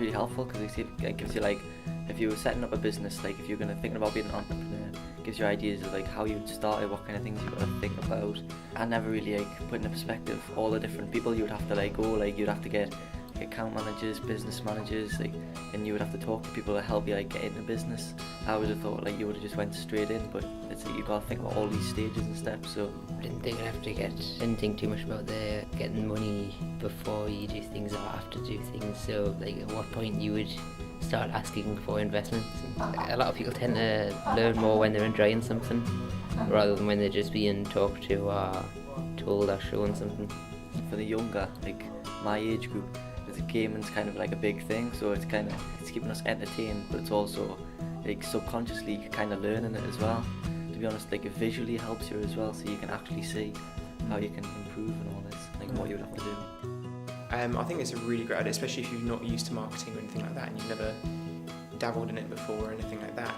really helpful because it gives you like, if you were setting up a business, like if you're thinking about being an entrepreneur, it gives you ideas of like how you'd start it, what kind of things you've got to think about. I never really like put into perspective all the different people you would have to like go, like you'd have to get like, account managers, business managers, like, and you would have to talk to people to help you like get into business. I would have thought like you would have just went straight in, but it's like, you got to think about all these stages and steps. So I didn't think too much about the getting money before you do things or after do things. So like at what point you would start asking for investments. A lot of people tend to learn more when they're enjoying something rather than when they're just being talked to or told or shown something. For the younger, like my age group, the gaming's kind of like a big thing, so it's keeping us entertained, but it's also like subconsciously kind of learning it as well. To be honest, like it visually helps you as well, so you can actually see how you can improve and all this, like what you would have to do. I think it's a really great idea, especially if you're not used to marketing or anything like that and you've never dabbled in it before or anything like that.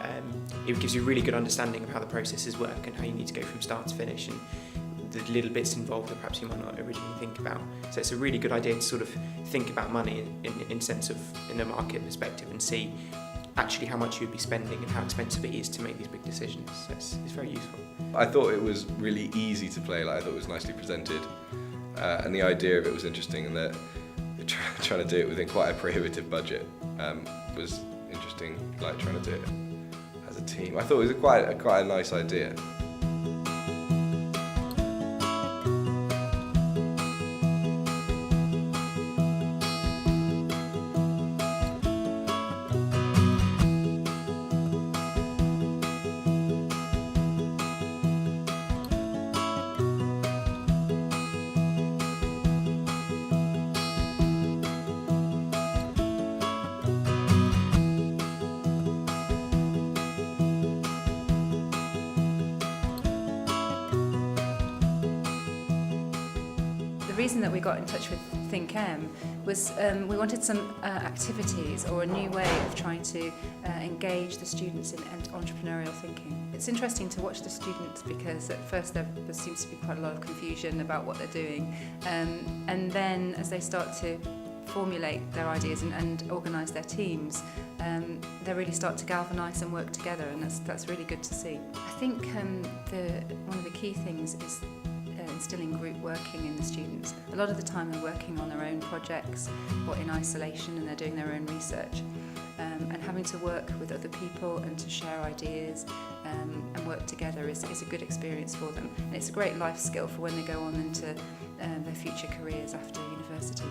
It gives you a really good understanding of how the processes work and how you need to go from start to finish, and the little bits involved that perhaps you might not originally think about. So it's a really good idea to sort of think about money in sense of in a market perspective and see actually how much you'd be spending and how expensive it is to make these big decisions. So it's very useful. I thought it was really easy to play, like I thought it was nicely presented, and the idea of it was interesting, and that trying to do it within quite a prohibitive budget was interesting, like trying to do it as a team. I thought it was quite a nice idea. The reason that we got in touch with ThinkM was we wanted some activities or a new way of trying to engage the students in entrepreneurial thinking. It's interesting to watch the students because at first there seems to be quite a lot of confusion about what they're doing, and then as they start to formulate their ideas and organise their teams, they really start to galvanise and work together, and that's really good to see. I think one of the key things is instilling group working in the students. A lot of the time they're working on their own projects or in isolation, and they're doing their own research, and having to work with other people and to share ideas and work together is a good experience for them, and it's a great life skill for when they go on into their future careers after university.